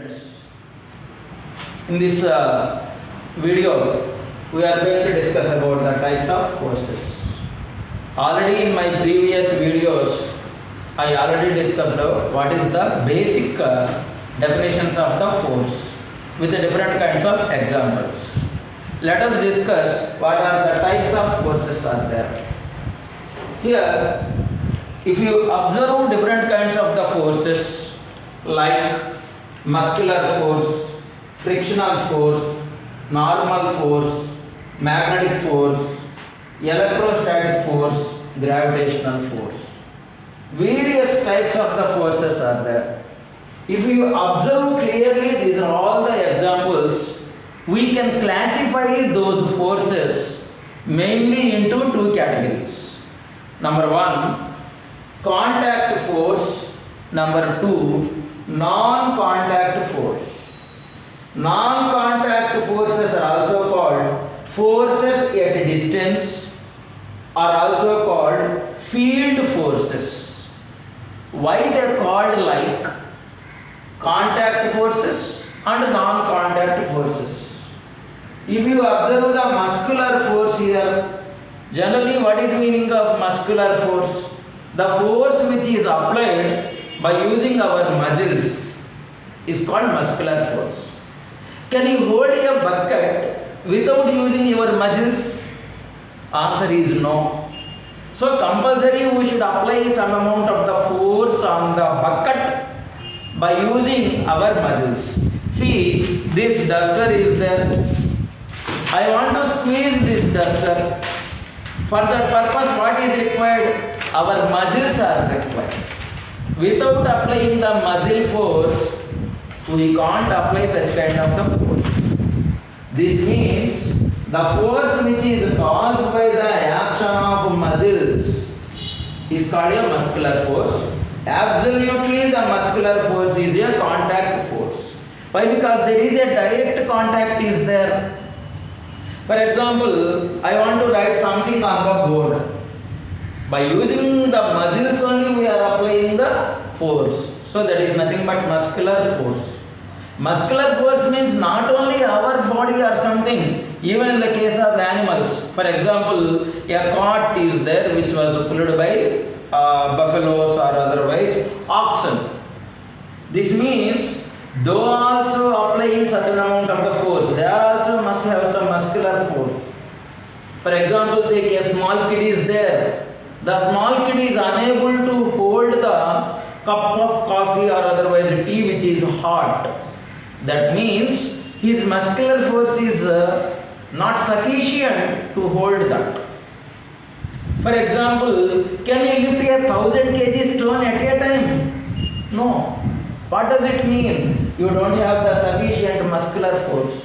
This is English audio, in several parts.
Students, in this video we are going to discuss about the types of forces. Already in my previous videos I already discussed what is the basic definitions of the force with the different kinds of examples. Let us discuss what are the types of forces are there. Here, if you observe different kinds of the forces like muscular force, frictional force, normal force, magnetic force, electrostatic force, gravitational force. Various types of the forces are there. If you observe clearly, these are all the examples. We can classify those forces mainly into two categories. Number one, contact force. Number two, non-contact force. Non-contact forces are also called forces at distance, are also called field forces. Why they are called like contact forces and non-contact forces? If you observe the muscular force here, generally what is meaning of muscular force? The force which is applied by using our muscles is called muscular force. Can you hold a bucket without using your muscles? Answer is no. So compulsory we should apply some amount of the force on the bucket by using our muscles. See, this duster is there. I want to squeeze this duster. For that purpose, what is required? Our muscles are required. Without applying the muscle force, we can't apply such kind of the force. This means the force which is caused by the action of muscles is called a muscular force. Absolutely, the muscular force is a contact force. Why? Because there is a direct contact is there. For example, I want to write something on the board. By using the muscles only we are applying the force. So that is nothing but muscular force. Muscular force means not only our body or something, even in the case of animals. For example, a cart is there which was pulled by buffaloes or otherwise oxen. This means though also applying certain amount of the force, they are also must have some muscular force. For example, say a small kid is there. The small kid is unable to hold the cup of coffee or otherwise tea which is hot. That means his muscular force is not sufficient to hold that. For example, can you lift a 1000 kg stone at a time? No. What does it mean? You don't have the sufficient muscular force.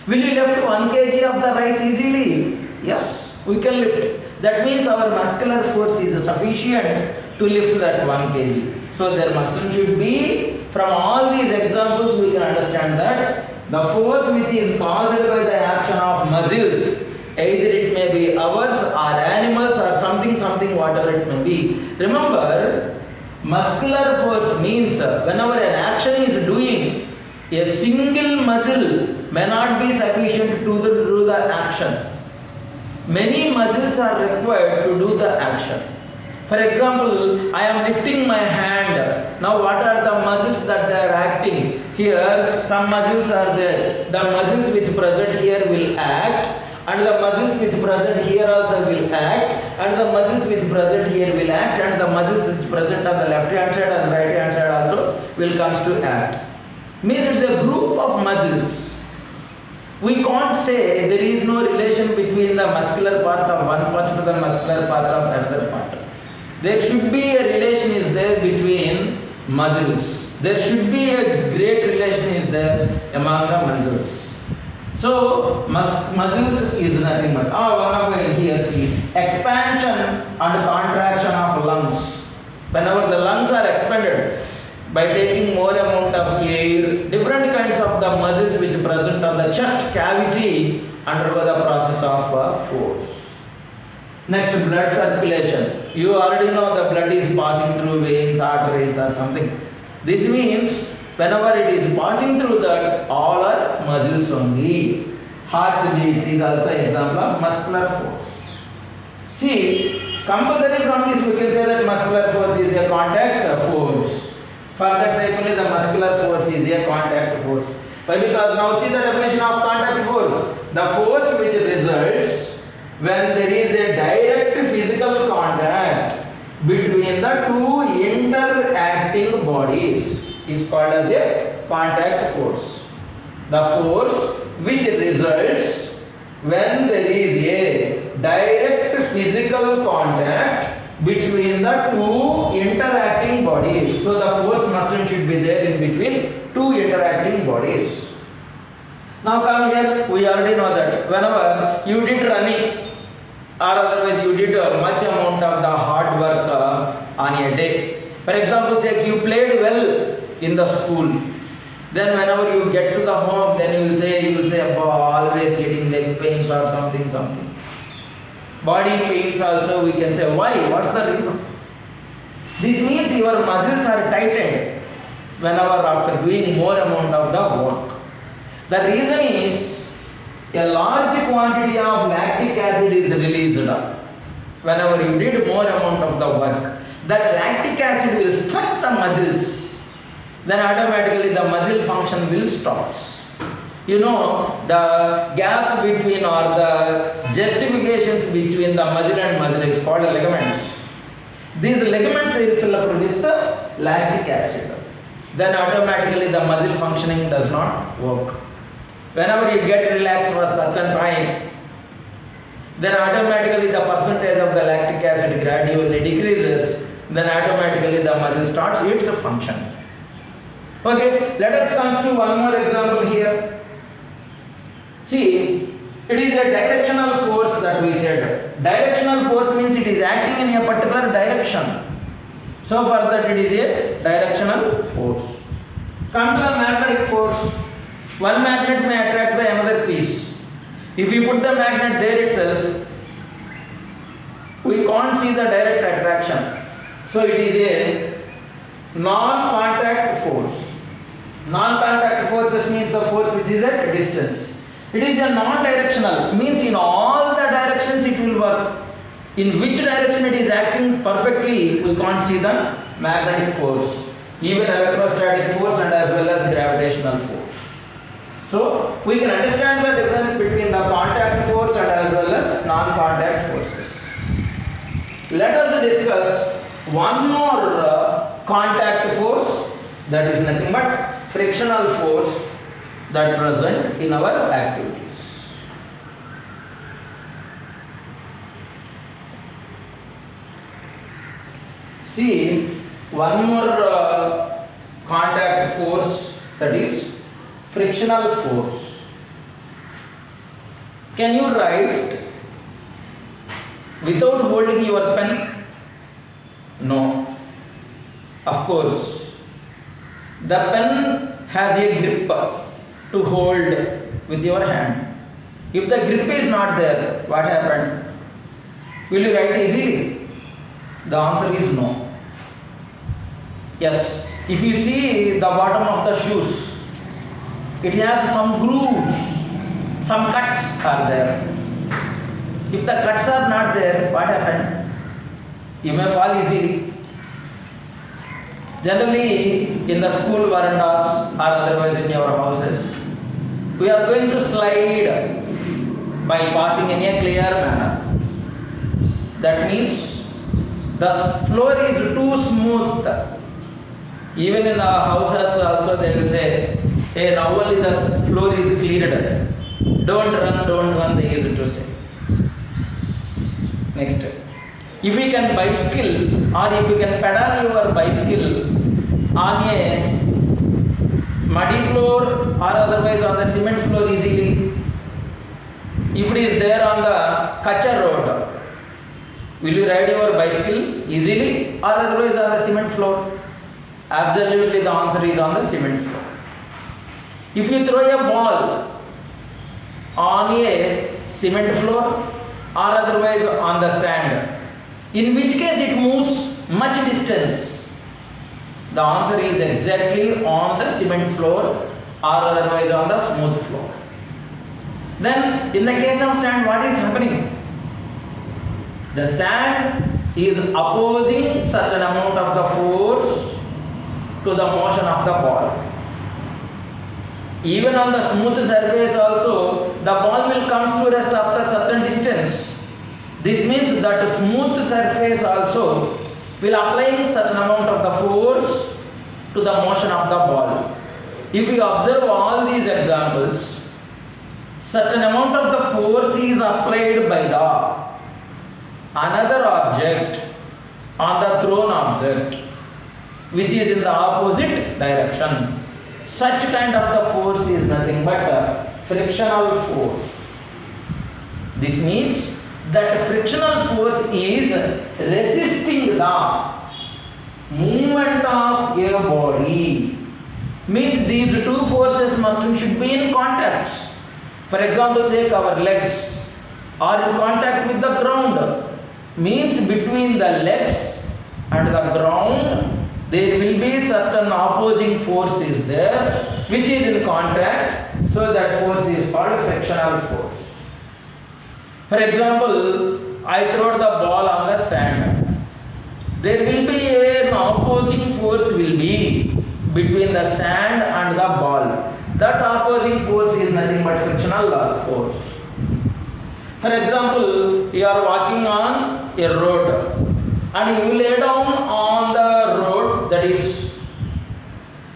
Will you lift 1 kg of the rice easily? Yes, we can lift. That means our muscular force is sufficient to lift that 1 kg. So there should be, from all these examples we can understand that the force which is caused by the action of muscles, either it may be ours or animals or something whatever it may be. Remember, muscular force means whenever an action is doing, a single muscle may not be sufficient to do the action. Many muscles are required to do the action. For example, I am lifting my hand. Now what are the muscles that they are acting? Here some muscles are there. The muscles which present here will act, and the muscles which present here also will act, and the muscles which present here will act, and the muscles which present on the left hand side and right hand side also will comes to act. Means it's a group of muscles. We can't say there is no relation between the muscular part of one part to the muscular part of another part. There should be a relation is there between muscles. There should be a great relation is there among the muscles. So muscles is nothing but one of here see expansion and contraction of lungs. Whenever the lungs are expanded by taking more amount of air, different kinds of the muscles which present on the chest cavity undergo the process of force. Next, blood circulation. You already know the blood is passing through veins, arteries or something. This means Whenever it is passing through that, all are muscles only. Heartbeat is also an example of muscular force. See, compulsory from this we can say that muscular force is a contact force. Further simply the muscular force is a contact force. Why? Because now see the definition of contact force. The force which results when there is a direct physical contact between the two interacting bodies is called as a contact force. The force which results when there is a direct physical contact between the two interacting bodies. So the force must and should be there in between two interacting bodies. Now come here, we already know that whenever you did running or otherwise you did much amount of the hard work on a day. For example, say you played well in the school. Then whenever you get to the home, then you will say always getting leg pains or something. Body pains also we can say. Why? What's the reason? This means your muscles are tightened whenever after doing more amount of the work. The reason is a large quantity of lactic acid is released whenever you did more amount of the work. That lactic acid will strike the muscles. Then automatically the muscle function will stop. You know, the gap between or the justifications between the muscle and muscle is called ligaments. These ligaments are filled with lactic acid. Then automatically the muscle functioning does not work. Whenever you get relaxed for a certain time, then automatically the percentage of the lactic acid gradually decreases. Then automatically the muscle starts its function. Okay, let us come to one more example here. See, it is a directional force that we said. Directional force means it is acting in a particular direction. So for that it is a directional force. Come to the magnetic force. One magnet may attract the another piece. If we put the magnet there itself, we can't see the direct attraction. So it is a non-contact force. Non-contact forces means the force which is at distance. It is a non-directional, means in all the directions it will work. In which direction it is acting perfectly, we can't see the magnetic force, even electrostatic force and as well as gravitational force. So we can understand the difference between the contact force and as well as non-contact forces. Let us discuss one more contact force, that is nothing but frictional force that present in our activities. See, one more contact force, that is frictional force. Can you write without holding your pen? No. Of course. The pen has a grip to hold with your hand. If the grip is not there, what happened? Will you write easily? The answer is no. Yes. If you see the bottom of the shoes, it has some grooves, some cuts are there. If the cuts are not there, what happened? You may fall easily. Generally, in the school verandas or otherwise in your houses, we are going to slide by passing in a clear manner. That means the floor is too smooth. Even in the houses also they will say, hey, now only the floor is cleared. Don't run, they used to say. Next. If you can bicycle or if you can pedal your bicycle on a muddy floor or otherwise on the cement floor easily, if it is there on the Kachar road, will you ride your bicycle easily or otherwise on the cement floor? Absolutely the answer is on the cement floor. If you throw a ball on a cement floor or otherwise on the sand, in which case it moves much distance, The answer is exactly on the cement floor or otherwise on the smooth floor. Then in the case of sand, what is happening? The sand is opposing certain amount of the force to the motion of the ball. Even on the smooth surface also, the ball will come to rest after certain distance. This means that smooth surface also will apply certain amount of the force to the motion of the ball. If we observe all these examples, certain amount of the force is applied by the another object on the thrown object which is in the opposite direction. Such kind of the force is nothing but a frictional force. This means that frictional force is resisting the movement of a body. Means these two forces should be in contact. For example, say our legs are in contact with the ground. Means between the legs and the ground there will be certain opposing force is there which is in contact, so that force is called frictional force. For example, I throw the ball on the sand. There will be an opposing force will be between the sand and the ball. That opposing force is nothing but frictional force. For example, you are walking on a road and you lay down on the road, that is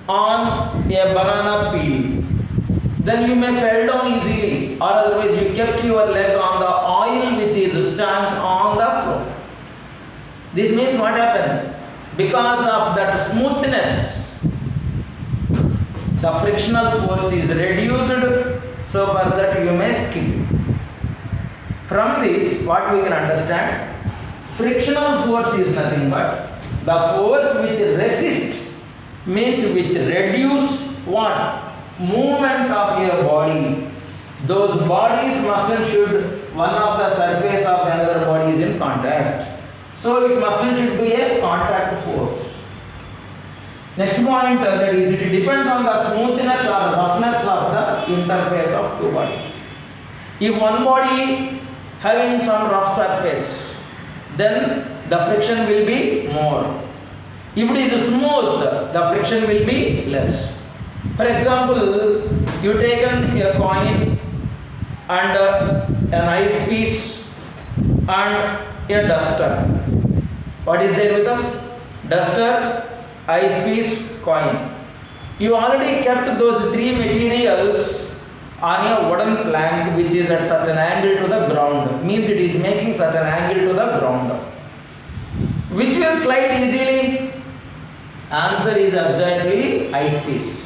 on a banana peel. Then you may fall down easily, or otherwise you kept your leg on the oil which is sand on the floor. This means what happened? Because of that smoothness, the frictional force is reduced, so for that you may skip. From this, what we can understand, frictional force is nothing but the force which resists, means which reduce what? Movement of your body. Those bodies must and should, one of the surface of another body is in contact. So it must and should be a contact force. Next point, that is, it depends on the smoothness or roughness of the interface of two bodies. If one body having some rough surface, then the friction will be more. If it is smooth, the friction will be less. For example, you take a coin and an ice piece and a duster. What is there with us? Duster, ice piece, coin. You already kept those three materials on a wooden plank which is at certain angle to the ground. Means it is making certain angle to the ground. Which will slide easily? Answer is exactly ice piece.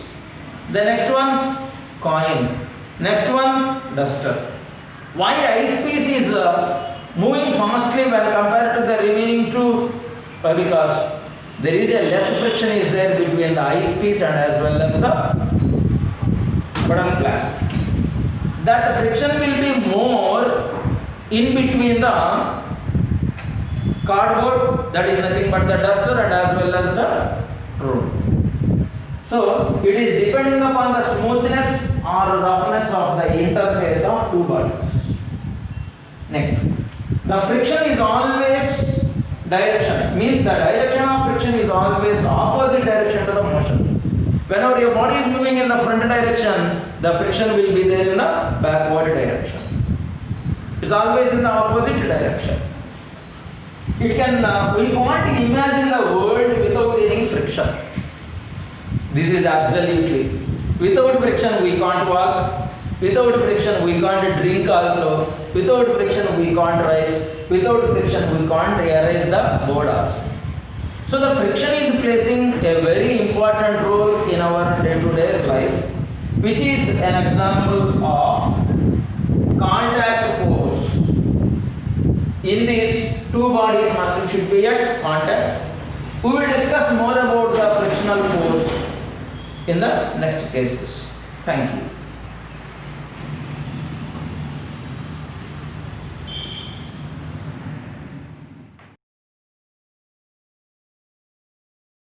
The next one, coin. Next one, duster. Why ice piece is moving fastly when compared to the remaining two? Because there is a less friction is there between the ice piece and as well as the wooden plank. That friction will be more in between the cardboard, that is nothing but the duster, and as well as the road. So it is depending upon the smoothness or roughness of the interface of two bodies. Next, the friction is always direction, means the direction of friction is always opposite direction to the motion. Whenever your body is moving in the front direction, the friction will be there in the backward direction. It's always in the opposite direction. It can, we can't imagine the world without any friction. This is absolutely. Without friction we can't walk. Without friction we can't drink also. Without friction we can't rise. Without friction we can't erase the board also. So the friction is placing a very important role in our day-to-day life, which is an example of contact force. In this, two bodies should be at contact. We will discuss more about the frictional force in the next cases. Thank you.